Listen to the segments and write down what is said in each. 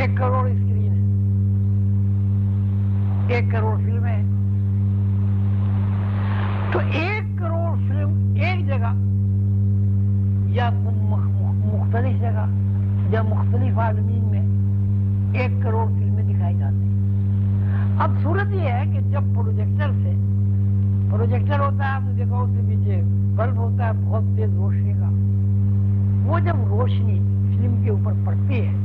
1 crore screen है, 1 crore film है, तो 1 करोड़ फिल्म एक जगह या मुख्तलिफ जगह या मुख्तलिफ आदमीन में 1 करोड़ फिल्में दिखाई जाती हैं। अब सूरत ये है कि जब प्रोजेक्टर होता है, आपने देखा उसके पीछे बल्ब होता है बहुत तेज रोशनी का, वो जब रोशनी फिल्म के ऊपर पड़ती है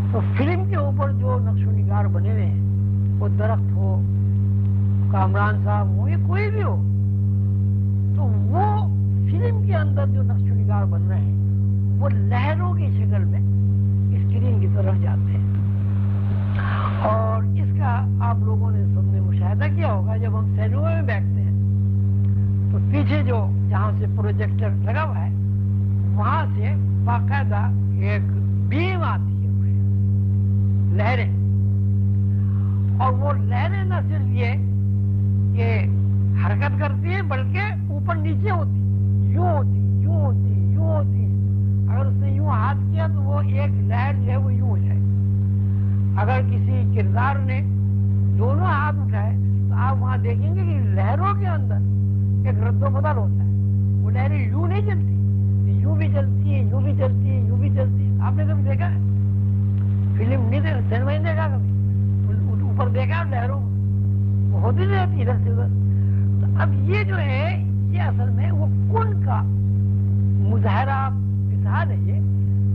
तो फिल्म के ऊपर जो नक्शो निगार बने हुए हैं, वो दरख्त हो, कामरान साहब हो, या कोई भी हो, तो वो फिल्म के अंदर जो नक्शो निगार बन रहे हैं वो लहरों की शक्ल में स्क्रीन की तरफ जाते हैं। और इसका आप लोगों ने सबने मुशाहिदा किया होगा, जब हम सिनेमा में बैठते हैं तो पीछे जो जहाँ से प्रोजेक्टर लगा हुआ है वहां से बाकायदा एक बीम आती है, लहरें, और वो लहरें न सिर्फ ये कि हरकत करती है बल्कि ऊपर नीचे होती, यूं होती, यूं होती, यूं होती। अगर उसने यूं हाथ किया तो वो एक लहर जो है वो यूं हो जाए। अगर किसी किरदार ने दोनों हाथ उठाए तो आप वहां देखेंगे कि लहरों के अंदर एक रद्दोबदल होता है। वो लहरें यूं नहीं चलती, यूं भी चलती है, यूं भी चलती है, यूं भी चलती है। आपने कभी देखा है? फिल्म नहीं देखा, सिनेमा नहीं देखा कभी, ऊपर देखा लहरों वो होती नहीं रहती इधर से उधर। तो अब ये जो है ये असल में वो कुन का मुजाहरा मिसाल है, ये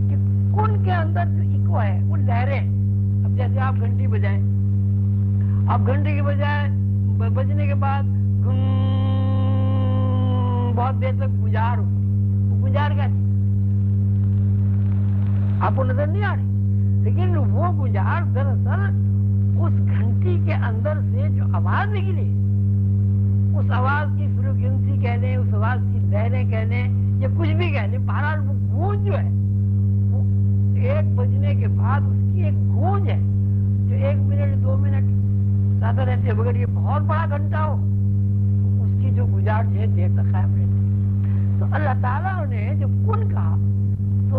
कि कुन के अंदर जो इको है वो लहरें। अब जैसे आप घंटी बजाएं, आप घंटी के बजाय बजने के बाद बहुत देर तक गुजार हो, वो गुजार क्या चीज आपको नजर नहीं आ रही, लेकिन वो गुजार दरअसल उस घंटी के अंदर से जो आवाज निकली, उस आवाज की फ्रीक्वेंसी कह लें, उस आवाज की लहरें कह लें, या कुछ भी कह लें, बहरहाल वो गूंज जो है वो 1 बजने के बाद उसकी एक गूंज है जो 1 मिनट 2 मिनट ज्यादा रहती है। अगर ये बहुत बड़ा घंटा हो तो उसकी जो गुजार है देर तक कायम रहती है। तो अल्लाह ताला ने जब कुन कहा तो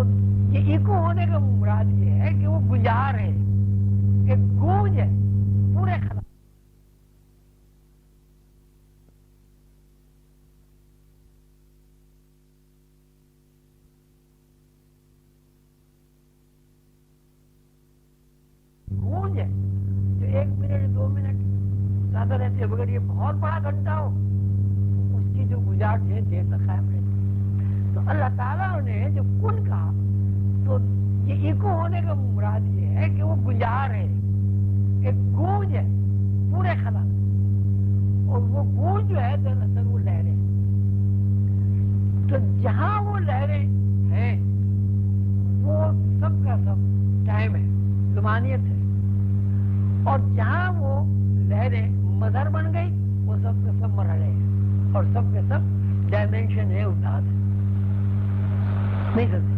ये इको होने का मुराद ये है कि वो गुजार है, एक गूंज है पूरे खला। गूंज है जो 1 मिनट 2 मिनट ज्यादा रहती है। अगर ये बहुत बड़ा घंटा हो तो उसकी जो गुजार है देर तक कायम रहती है। तो अल्लाह ताला ने जब कुन कहा तो ये इको होने का मुराद ये है कि वो गुजार है, एक गूंज है पूरे खला में। और वो गूंज जो है दरअसल वो लहरें। तो जहां वो लहरें हैं वो सब का सब टाइम है, ज़मानियत है। और जहां वो लहरें मदर बन गई वो सब के सब मरहले हैं और सब के सब डायमेंशन है, उदास है, नहीं सकते।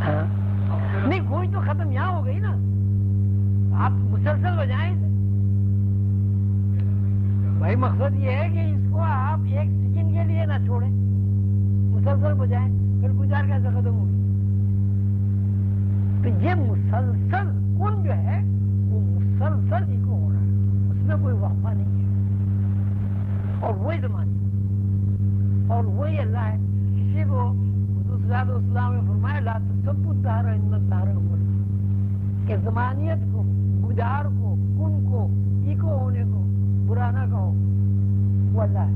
हाँ नहीं, गूंज तो खत्म यहाँ हो गई ना, आप मुसलसल बजाएं इसे। भाई मकसद ये है कि इसको आप 1 सेकंड के लिए ना छोड़ें, मुसलसल बजाएं, फिर गुजार कैसे खत्म होगी? तो ये मुसलसल कुन जो है वो मुसलसल ही को हो रहा है, उसमें कोई वक्फा नहीं है। और वही ज़माने और वही अल्लाह है। किसी को हुज़ूर ने फरमाया ला तसब्बु दहरा इन्ना दहरा हुवा, कि ज़मानियत को, गुजार को, कुन को, इको होने को बुरा ना कहो, वो अल्लाह है।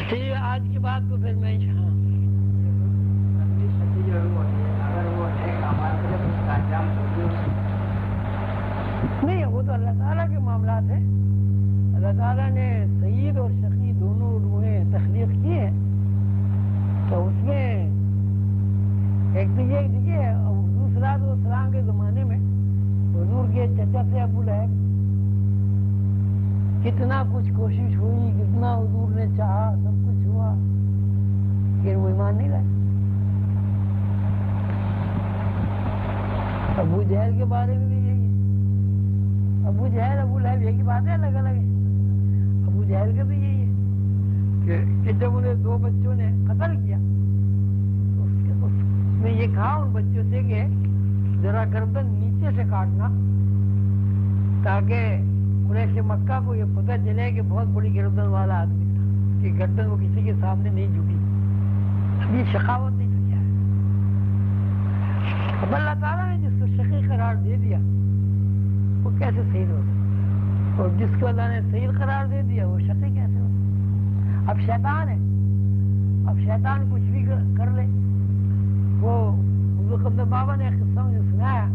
चलिए आज की बात को फिर मैं नहीं, वो तो अल्लाह ताला के मामलात है। अल्लाह ताला ने सईद और शकी दोनों रूहें तख्लीक की है, तो उसमें एक तो ये देखिए हुज़ूर सलाम के ज़माने में हुज़ूर के चचा से अबू लहब कितना कुछ कोशिश हुई, कितना हुज़ूर ने चाहा, सब कुछ हुआ, फिर वो ईमान नहीं लाए। अबू जहल के बारे में भी यही है। अबू जहल अबू लहब एक ही बात है, अलग अलग है। अबू जहल का भी यही है। کہ جب انہیں 2 بچوں نے قتل کیا تو اس میں یہ کہا ان بچوں سے کہ ذرا گردن نیچے سے کاٹنا تاکہ قریش مکہ کو یہ پتہ چلے کہ بہت بڑی گردن والا آدمی تھا، کہ گردن وہ کسی کے سامنے نہیں جھکی. اب یہ شقاوت نہیں تو کیا ہے؟ اب اللہ تعالیٰ نے جس کو شقی قرار دے دیا وہ کیسے شہید ہو سکتا، اور جس کو اللہ نے شہید قرار دے دیا وہ شقی کیسے ہو سکتا؟ اب شیطان ہے، اب شیطان کچھ بھی کر لے. وہ حضور قدر بابا نے قصہ مجھے سنایا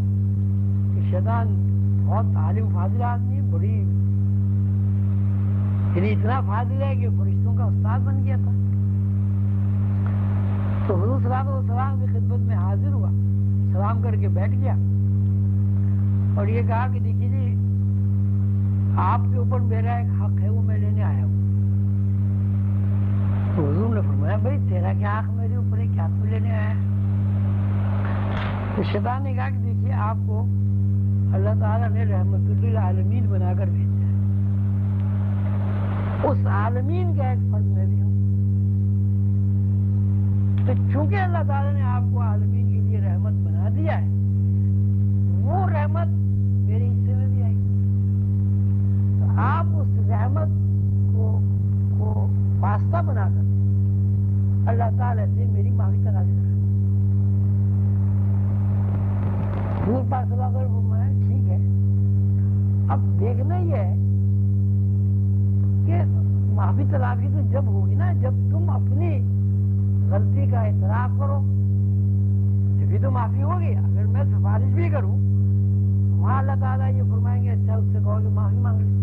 کہ شیطان بہت عالم فاضل آدمی، بڑی یعنی اتنا فاضل ہے کہ فرشتوں کا استاد بن گیا تھا. تو حضور صلی اللہ علیہ وسلم کی خدمت میں حاضر ہوا، سلام کر کے بیٹھ گیا اور یہ کہا کہ دیکھیے جی آپ کے اوپر میرا ایک حق ہے وہ میں لینے آیا ہوں. تو حضور نے فرمایا بھائی تیرا کیا حق میرے اوپر ہے، کیا تو لینے آیا ہے؟ تو شیطان نے کہا کہ دیکھیے آپ کو اللہ تعالیٰ نے رحمت للعالمین بنا کر بھیجا ہے، اس عالمین کا ایک فرد میں بھی ہوں. تو چونکہ اللہ تعالیٰ نے آپ کو عالمین کے لیے رحمت بنا دیا ہے، وہ رحمت میرے حصے میں بھی آئی. تو آپ اس رحمت کو واسطہ بنا کر اللہ تعالیٰ سے میری معافی تقاضا کریں. حضور پاک صلی اللہ علیہ وسلم فرمایا ٹھیک ہے، اب دیکھنا یہ ہے کہ معافی تلافی تو جب ہوگی نا جب تم اپنی غلطی کا اعتراف کرو تبھی تو معافی ہوگی. اگر میں سفارش بھی کروں وہاں اللہ تعالیٰ یہ فرمائیں گے اچھا اس سے کہو کہ معافی مانگ لیں.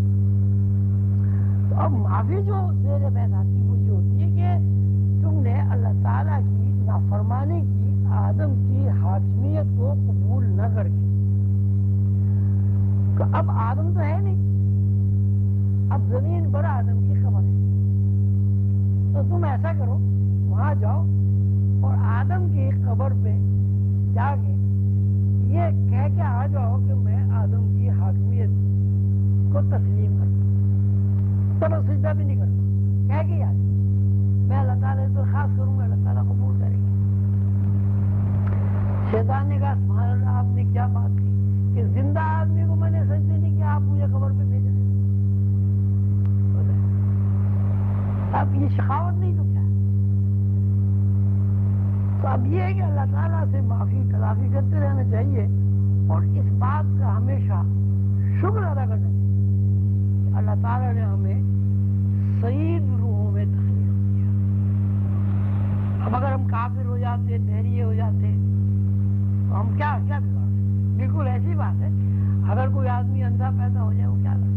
تو اب معافی جو زیر بحث آتی وہ یہ ہوتی ہے کہ تم نے اللہ تعالیٰ کی نافرمانی کی، آدم کی حاکمیت کو قبول نہ کر کے. تو اب آدم تو ہے نہیں، اب زمین پر آدم کی خبر ہے. تو تم ایسا کرو وہاں جاؤ اور آدم کی قبر پہ جا کے یہ کہہ کے آ جاؤ کہ میں آدم کی حاکمیت کو تسلیم کرتا ہوں، چلو سجدہ بھی نہیں کرتا، کہہ کے آ جاؤ میں اللہ تعالیٰ سے خاص کروں گا، اللہ تعالیٰ قبول کرے گا. شیطان نے کہا سبحان اللہ آپ نے کیا بات کی کہ زندہ آدمی کو میں نے سجدے نہیں کیا، آپ مجھے قبر پہ بھیج رہے ہیں. اب یہ شقاوت نہیں تو کیا ہے؟ تو اب یہ ہے کہ اللہ تعالیٰ سے معافی تلافی کرتے رہنا چاہیے اور اس بات کا ہمیشہ شکر ادا کرنا چاہیے کہ اللہ تعالیٰ نے ہمیں سعید روحوں میں تخلیق کیا. اب اگر ہم کافر ہو جاتے، دہریے ہو جاتے تو ہم کیا بگاڑتے؟ بالکل ایسی بات ہے. اگر کوئی آدمی اندھا پیدا ہو جائے وہ کیا کرے؟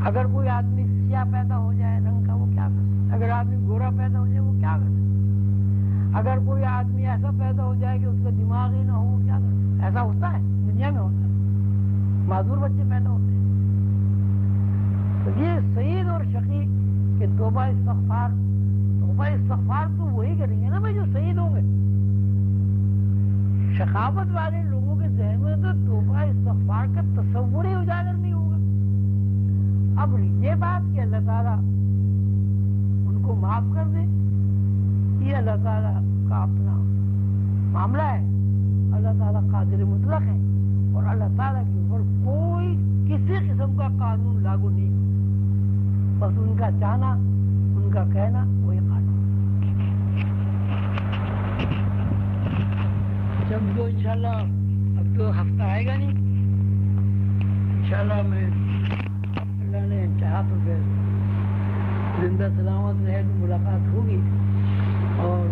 اگر کوئی آدمی سیاہ پیدا ہو جائے رنگ کا وہ کیا کرے؟ اگر آدمی گورا پیدا ہو جائے وہ کیا کرے؟ اگر کوئی آدمی ایسا پیدا ہو جائے کہ اس کا دماغ ہی نہ ہو وہ کیا کرے؟ ایسا ہوتا ہے دنیا میں، ہوتا ہے، معذور بچے پیدا ہوتے ہیں. تو یہ سعید اور شقی کہ توبہ استغفار تو وہی کریں گے نا بھائی جو سعید ہوں گے. شقاوت والے لوگوں کے ذہن میں تو توبہ استغفار کا تصور ہی اجاگر نہیں ہوگا. اب یہ بات کہ اللہ تعالیٰ ان کو معاف کر دے یہ اللہ تعالیٰ کا اپنا معاملہ ہے. اللہ تعالیٰ قادر مطلق ہے اور اللہ تعالیٰ کے اوپر کوئی کسی قسم کا قانون لاگو نہیں، بس ان کا چاہنا ان کا کہنا وہی قانون. جب تو انشاءاللہ اب تو ہفتہ آئے گا نہیں، انشاءاللہ میں اللہ نے چاہا تو پھر زندہ سلامت رہے تو ملاقات ہوگی. اور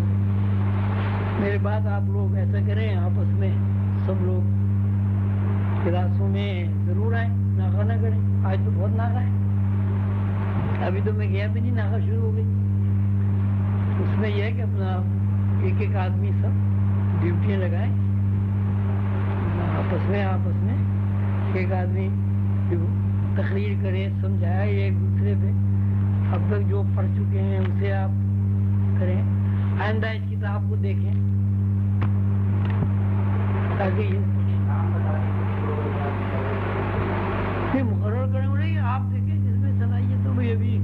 میرے بعد آپ لوگ ایسا کریں آپس میں سب لوگ کلاسوں میں ضرور آئیں، ناغہ نہ کریں. آج تو بہت ناغہ ہے، ابھی تو میں گیا بھی نہیں، ناغہ شروع ہو گئی. اس میں یہ ہے کہ اپنا ایک ایک آدمی سب ڈیوٹیاں لگائیں آپس میں ایک آدمی تقریر کرے، سمجھائے ایک دوسرے پہ. اب تک جو پڑھ چکے ہیں اسے آپ کریں، آئندہ اس کتاب کو دیکھیں تاکہ یہ مقرر کریں. نہیں آپ دیکھیں جس میں صلاحیت ہو. ابھی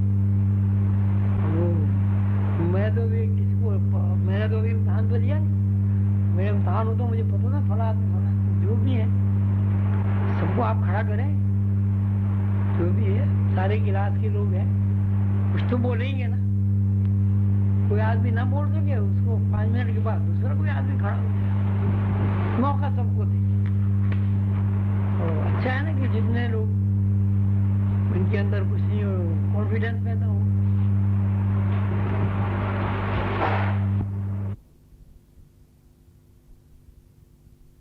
तो भी किसी को मैंने तो अभी इम्तहान तो लिया नहीं, मेरे इम्तहान हो तो मुझे पता था फला आदमी फला जो भी है सबको आप खड़ा करें, जो भी है सारे क्लास के लोग हैं कुछ तो बोलेंगे ना, कोई आदमी ना बोल सके उसको 5 मिनट के बाद दूसरा कोई आदमी खड़ा हो जाए, मौका सबको दे। तो अच्छा है ना कि जितने लोग उनके अंदर कुछ नहीं कॉन्फिडेंस पैदा हो